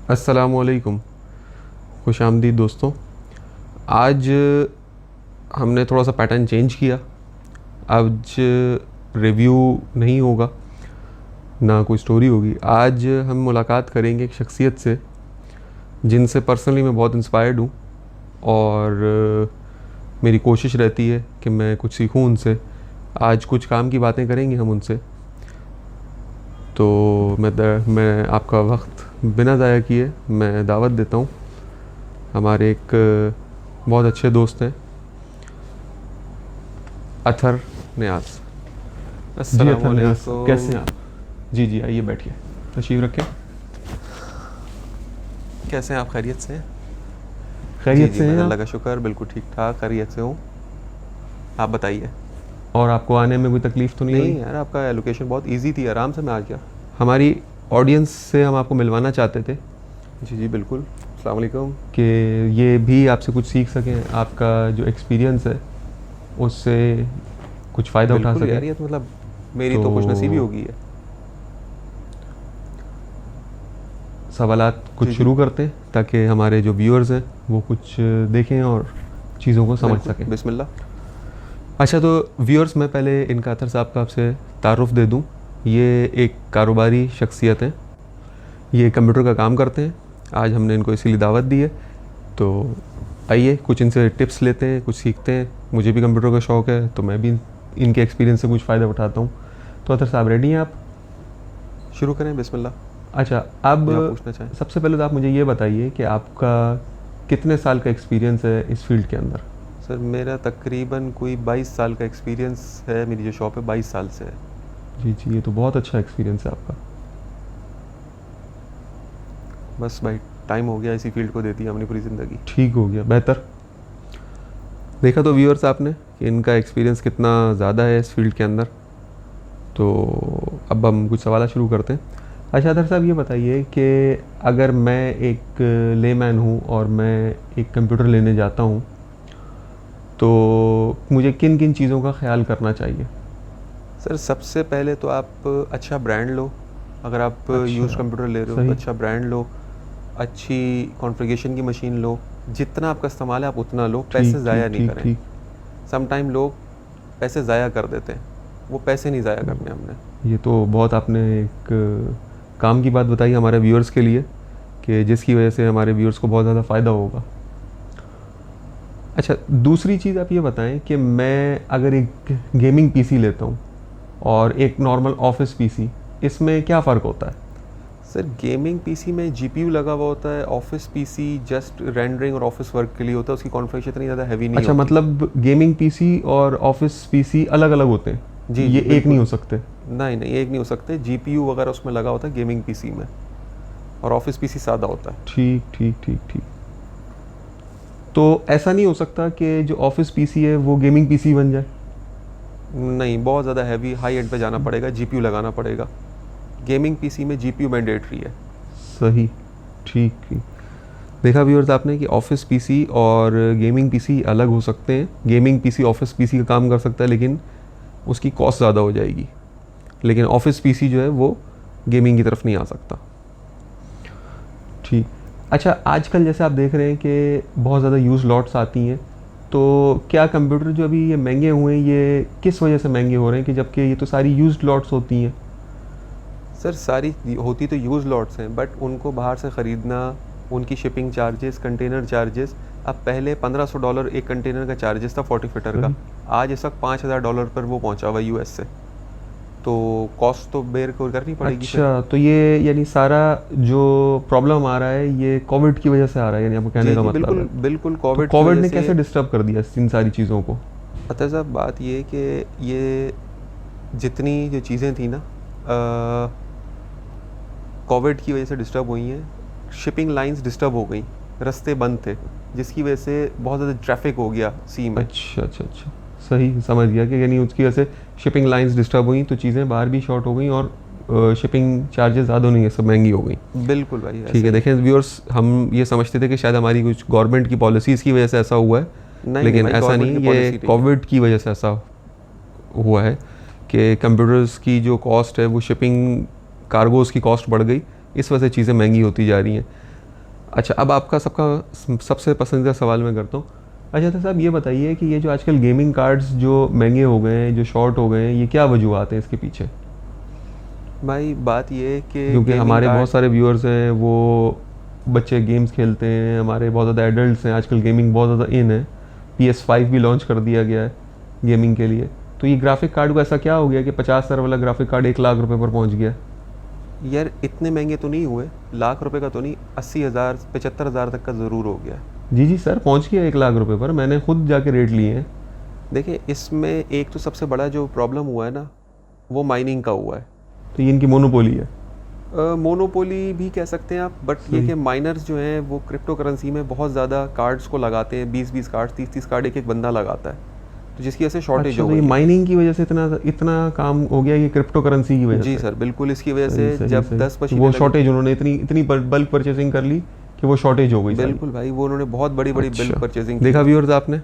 अस्सलामुअलैकुम, खुश आमदीद दोस्तों। आज हमने थोड़ा सा पैटर्न चेंज किया। आज रिव्यू नहीं होगा, ना कोई स्टोरी होगी। आज हम मुलाकात करेंगे एक शख्सियत से जिनसे पर्सनली मैं बहुत इंस्पायर्ड हूँ और मेरी कोशिश रहती है कि मैं कुछ सीखूँ उनसे। आज कुछ काम की बातें करेंगे हम उनसे। तो मैं आपका वक्त बिना ज़ाया किए मैं दावत देता हूँ। हमारे एक बहुत अच्छे दोस्त हैं, अथर नियाज़। अस्सलाम वालेकुम। कैसे हैं आप? जी आइए बैठिए, तशरीफ़ रखें। कैसे हैं आप? खैरियत से हैं? खैरियत से हैं? अल्लाह का शुक्र, बिल्कुल ठीक ठाक खैरियत से हूँ। आप बताइए। और आपको आने में कोई तकलीफ़ तो नहीं हुई? यार, आपका लोकेशन बहुत इजी थी, आराम से मैं आ गया। हमारी ऑडियंस से हम आपको मिलवाना चाहते थे। जी बिल्कुल। अस्सलाम वालेकुम। कि ये भी आपसे कुछ सीख सकें, आपका जो एक्सपीरियंस है उससे कुछ फ़ायदा उठा सकें। यार, ये तो मतलब मेरी तो खुशनसीबी होगी है। सवालात कुछ शुरू करते हैं ताकि हमारे जो व्यूअर्स हैं वो कुछ देखें और चीज़ों को समझ सकें। बिस्मिल्लाह। अच्छा, तो व्यूअर्स, मैं पहले इनका अथर साहब का आपसे तारुफ़ दे दूं। ये एक कारोबारी शख्सियत हैं, ये कंप्यूटर का काम करते हैं। आज हमने इनको इसीलिए दावत दी है। तो आइए कुछ इनसे टिप्स लेते हैं, कुछ सीखते हैं। मुझे भी कंप्यूटर का शौक़ है तो मैं भी इनके एक्सपीरियंस से कुछ फ़ायदा उठाता हूँ। तो अथर साहब, रेडी हैं आप? शुरू करें? बिस्मिल्लाह। अच्छा, अब पूछना चाहें? सबसे पहले तो आप मुझे ये बताइए कि आपका कितने साल का एक्सपीरियंस है इस फील्ड के अंदर? सर, मेरा तकरीबन कोई 22 साल का एक्सपीरियंस है। मेरी जो शॉप है 22 साल से है। जी, ये तो बहुत अच्छा एक्सपीरियंस है आपका। बस भाई, टाइम हो गया, इसी फील्ड को देती है हमने पूरी ज़िंदगी। ठीक हो गया, बेहतर। देखा तो व्यूअर्स आपने कि इनका एक्सपीरियंस कितना ज़्यादा है इस फील्ड के अंदर। तो अब हम कुछ सवाल शुरू करते हैं। अच्छा अदर साहब, ये बताइए कि अगर मैं एक लेमैन हूँ और मैं एक कंप्यूटर लेने जाता हूँ तो मुझे किन किन चीज़ों का ख्याल करना चाहिए? सर, सबसे पहले तो आप अच्छा ब्रांड लो। अगर आप यूज़ कंप्यूटर ले रहे हो तो अच्छा ब्रांड लो, अच्छी कॉन्फ़िगरेशन की मशीन लो। जितना आपका इस्तेमाल है आप उतना लो, पैसे ज़ाया नहीं करें। समटाइम लोग पैसे ज़ाया कर देते हैं, वो पैसे नहीं ज़ाया करने हमने। ये तो बहुत आपने एक काम की बात बताई हमारे व्यूअर्स के लिए कि जिसकी वजह से हमारे व्यूअर्स को बहुत ज़्यादा फ़ायदा होगा। अच्छा, दूसरी चीज़ आप ये बताएं कि मैं अगर एक गेमिंग पीसी लेता हूँ और एक नॉर्मल ऑफिस पीसी, इसमें क्या फ़र्क होता है? सर, गेमिंग पीसी में जीपीयू लगा हुआ होता है। ऑफिस पीसी जस्ट रेंडरिंग और ऑफिस वर्क के लिए होता है। उसकी कॉन्फ़िगरेशन इतनी ज़्यादा हैवी नहीं होती। अच्छा, मतलब गेमिंग पीसी और ऑफिस पीसी अलग अलग होते हैं? जी, ये एक नहीं हो सकते? नहीं, एक नहीं हो सकते। जीपीयू वगैरह उसमें लगा होता है गेमिंग पीसी में, और ऑफिस पीसी सादा होता है। ठीक। तो ऐसा नहीं हो सकता कि जो ऑफिस पीसी है वो गेमिंग पीसी बन जाए? नहीं, बहुत ज़्यादा हैवी हाई एंड पे जाना पड़ेगा, जीपीयू लगाना पड़ेगा। गेमिंग पीसी में जीपीयू मैंडेटरी है। सही, ठीक। देखा व्यूअर्स आपने कि ऑफिस पीसी और गेमिंग पीसी अलग हो सकते हैं। गेमिंग पीसी ऑफिस पीसी का काम कर सकता है लेकिन उसकी कॉस्ट ज़्यादा हो जाएगी, लेकिन ऑफिस पीसी जो है वो गेमिंग की तरफ नहीं आ सकता। ठीक। अच्छा, आजकल जैसे आप देख रहे हैं कि बहुत ज़्यादा यूज़ लॉट्स आती हैं, तो क्या कंप्यूटर जो अभी ये महंगे हुए हैं ये किस वजह से महंगे हो रहे हैं कि जबकि ये तो सारी यूज्ड लॉट्स होती हैं? सर, सारी होती तो यूज़ लॉट्स हैं, बट उनको बाहर से ख़रीदना, उनकी शिपिंग चार्जेस, कंटेनर चार्जेस। अब पहले $1500 एक कंटेनर का चार्जेस था 40 फीटर का। आज इस वक्त $5000 पर वो पहुंचा हुआ यूएस से। तो कॉस्ट तो बेयर करनी पड़ेगी। अच्छा, तो ये यानी सारा जो प्रॉब्लम आ रहा है ये कोविड की वजह से आ रहा है, यानी आपको कहने का मतलब है? बिल्कुल। कोविड ने कैसे डिस्टर्ब कर दिया इन सारी चीज़ों को? अतः साहब, बात ये कि ये जितनी जो चीज़ें थी ना, कोविड की वजह से डिस्टर्ब हुई हैं। शिपिंग लाइंस डिस्टर्ब हो गई, रास्ते बंद थे, जिसकी वजह से बहुत ज़्यादा ट्रैफिक हो गया सी में। अच्छा, सही समझ गया कि यानी उसकी वजह से शिपिंग लाइंस डिस्टर्ब हुई तो चीज़ें बाहर भी शॉर्ट हो गई और शिपिंग चार्जेस ज़्यादा नहीं है, सब महंगी हो गई। बिल्कुल भाई, ठीक है। देखें व्यूअर्स, हम ये समझते थे कि शायद हमारी कुछ गवर्नमेंट की पॉलिसीज़ की वजह से ऐसा हुआ है, लेकिन ऐसा नहीं, ये कोविड की वजह से ऐसा हुआ है कि कंप्यूटर्स की जो कॉस्ट है वो शिपिंग कार्गोज़ की कॉस्ट बढ़ गई, इस वजह से चीज़ें महंगी होती जा रही हैं। अच्छा, अब आपका सबसे पसंदीदा सवाल मैं करता हूँ। अच्छा तो साहब ये बताइए कि ये जो आजकल गेमिंग कार्ड्स जो महंगे हो गए हैं, जो शॉर्ट हो गए हैं, ये क्या वजूहत हैं इसके पीछे? भाई बात ये है कि क्योंकि गेमिंग हमारे बहुत कार्ड, सारे व्यूअर्स हैं, वो बच्चे गेम्स खेलते हैं, हमारे बहुत ज़्यादा एडल्ट्स हैं, आजकल गेमिंग बहुत ज़्यादा इन है। PS5 भी लॉन्च कर दिया गया है गेमिंग के लिए। तो ये ग्राफिक कार्ड को ऐसा क्या हो गया कि 50,000 वाला ग्राफिक कार्ड 1 लाख रुपए पर पहुंच गया? यार इतने महंगे तो नहीं हुए, लाख रुपए का तो नहीं, 80,000 75,000 तक का ज़रूर हो गया। जी जी सर, पहुंच गया 1 लाख रुपए पर, मैंने खुद जाके रेट लिए हैं। देखिए इसमें एक तो सबसे बड़ा जो प्रॉब्लम हुआ है ना, वो माइनिंग का हुआ है। तो ये इनकी मोनोपोली है। मोनोपोली भी कह सकते हैं आप, बट ये सही। कि माइनर्स जो हैं वो क्रिप्टो करेंसी में बहुत ज़्यादा कार्ड्स को लगाते हैं, 20-20 कार्ड, 30-30 कार्ड एक एक बंदा लगाता है, तो जिसकी वजह से शॉर्टेज अच्छा, हो तो ये गई है। माइनिंग की वजह से इतना इतना काम हो गया, ये क्रिप्टो करेंसी की वजह जी से? सर बिल्कुल, इसकी वजह सही से सही जब सही। 10 कि मशीनें वो लगी, शॉर्टेज उन्होंने इतनी इतनी बल्क परचेसिंग कर ली कि वो शॉर्टेज हो गई सारी। बिल्कुल भाई वो उन्होंने बहुत बड़ी बड़ी बिल अच्छा, परचेजिंग की। देखा व्यूअर्स आपने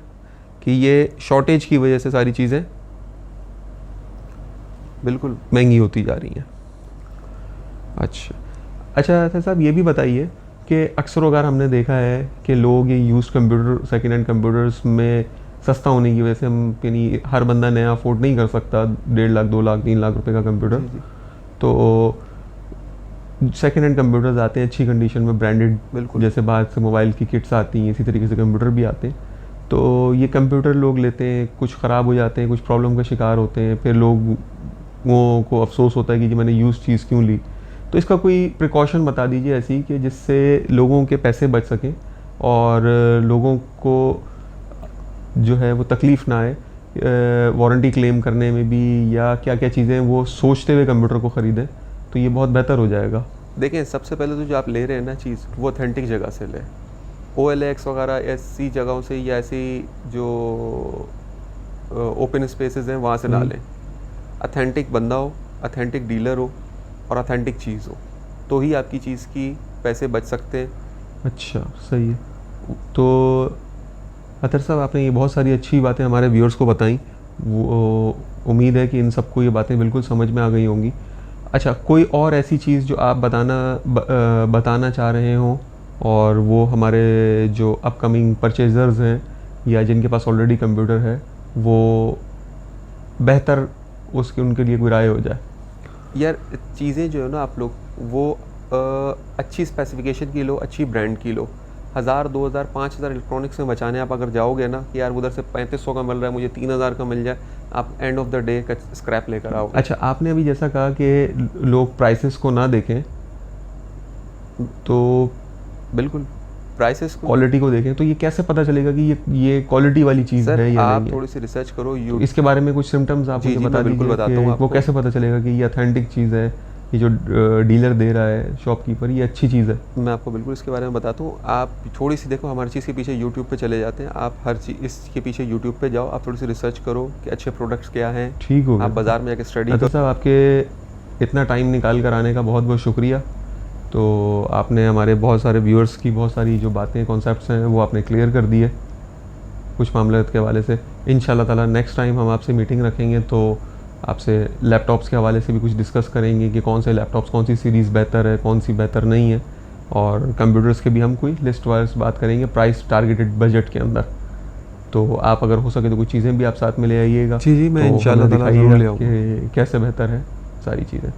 कि ये शॉर्टेज की वजह से सारी चीज़ें बिल्कुल। महंगी होती जा रही हैं। अच्छा अच्छा साहब ये भी बताइए कि अक्सर अगर हमने देखा है कि लोग ये use computer, second hand computers में सस्ता होने की वजह से हम यानी हर बंदा नया अफोर्ड नहीं कर सकता 1.5 लाख 2 लाख 3 लाख रुपए का कंप्यूटर। जी जी तो सेकेंड हैंड कंप्यूटर्स आते हैं अच्छी कंडीशन में, ब्रांडेड, बिल्कुल। जैसे बाहर से मोबाइल की किट्स आती हैं, इसी तरीके से कंप्यूटर भी आते हैं। तो ये कंप्यूटर लोग लेते हैं, कुछ ख़राब हो जाते हैं, कुछ प्रॉब्लम का शिकार होते हैं, फिर लोगों को अफसोस होता है कि जी मैंने यूज़ चीज़ क्यों ली। तो इसका कोई प्रिकॉशन बता दीजिए ऐसी कि जिससे लोगों के पैसे बच सकें और लोगों को जो है वो तकलीफ़ ना आए वारंटी क्लेम करने में भी, या क्या क्या चीज़ें वो सोचते हुए कंप्यूटर को ख़रीदें, तो ये बहुत बेहतर हो जाएगा। देखें सबसे पहले तो जो आप ले रहे हैं ना चीज़, वो ऑथेंटिक जगह से लें, OLX वगैरह ऐसी जगहों से, या ऐसी जो ओपन स्पेसेस हैं वहाँ से ना लें। ऑथेंटिक बंदा हो, ऑथेंटिक डीलर हो और ऑथेंटिक चीज़ हो, तो ही आपकी चीज़ की पैसे बच सकते हैं। अच्छा सही है। तो अतर साहब आपने ये बहुत सारी अच्छी बातें हमारे व्यूअर्स को बताई, वो उम्मीद है कि इन सबको ये बातें बिल्कुल समझ में आ गई होंगी। अच्छा, कोई और ऐसी चीज़ जो आप बताना चाह रहे हों और वो हमारे जो अपकमिंग परचेजर्स हैं या जिनके पास ऑलरेडी कंप्यूटर है वो बेहतर उसके उनके लिए कोई राय हो जाए? यार चीज़ें जो है ना, आप लोग वो अच्छी स्पेसिफिकेशन की लो, अच्छी ब्रांड की लो। 1000 2000 5000 इलेक्ट्रॉनिक्स में बचाने आप अगर जाओगे ना कि यार उधर से 3500 का मिल रहा है, मुझे 3000 का मिल जाए, आप एंड ऑफ द डे का स्क्रैप लेकर आओगे। अच्छा, आपने अभी जैसा कहा कि लोग प्राइसेस को ना देखें, तो बिल्कुल प्राइसेस को, क्वालिटी को देखें, तो ये कैसे पता चलेगा कि ये क्वालिटी वाली चीज़ सर है या आप नहीं है? थोड़ी सी रिसर्च करो तो इसके बारे में कुछ सिम्टम्स आप जी, मुझे जी, बता मैं बिल्कुल दीजिए बताता हूँ कि वो आपको। कैसे पता चलेगा कि ये ऑथेंटिक चीज़ है, ये जो डीलर दे रहा है शॉपकीपर, ये अच्छी चीज़ है? मैं आपको बिल्कुल इसके बारे में बताता हूँ। आप थोड़ी सी देखो, हमारी चीज़ के पीछे यूट्यूब पे चले जाते हैं, आप हर चीज़ इसके पीछे यूट्यूब पे जाओ, आप थोड़ी सी रिसर्च करो कि अच्छे प्रोडक्ट्स क्या हैं। ठीक हो गया। आप बाज़ार में जाके स्टडी तो करो। साहब आपके इतना टाइम निकाल कर आने का बहुत बहुत शुक्रिया। तो आपने हमारे बहुत सारे व्यूअर्स की बहुत सारी जो बातें, कॉन्सेप्ट्स हैं, वो आपने क्लियर कर दिए कुछ मामले के हवाले से। इंशाल्लाह ताला नेक्स्ट टाइम हम आपसे मीटिंग रखेंगे तो आपसे लैपटॉप्स के हवाले से भी कुछ डिस्कस करेंगे कि कौन से लैपटॉप्स, कौन सी सीरीज़ बेहतर है, कौन सी बेहतर नहीं है, और कंप्यूटर्स के भी हम कोई लिस्ट वाइज बात करेंगे प्राइस टारगेटेड बजट के अंदर। तो आप अगर हो सके तो कुछ चीज़ें भी आप साथ में ले आइएगा। जी, जी, मैं तो इंशाल्लाह हमें ताला दिखाइएगा ज़रूर ले आऊँगा। कि कैसे बेहतर है सारी चीज़ें।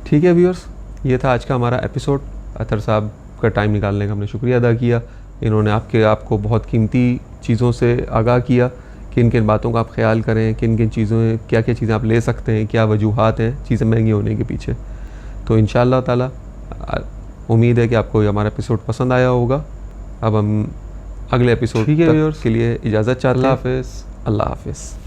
ठीक है व्यूअर्स, ये था आज का हमारा एपिसोड। अतर साहब का टाइम निकालने का हमने शुक्रिया अदा किया। इन्होंने आपको बहुत कीमती चीज़ों से आगाह किया, किन किन बातों का आप ख्याल करें, किन किन चीज़ों, क्या क्या चीज़ें आप ले सकते हैं, क्या वजूहात हैं चीज़ें महंगी होने के पीछे। तो इंशाअल्लाह ताला उम्मीद है कि आपको हमारा एपिसोड पसंद आया होगा। अब हम अगले एपिसोड के लिए इजाज़त चाहते हैं। अल्लाह हाफ़िज़। अल्लाह हाफ़िज़।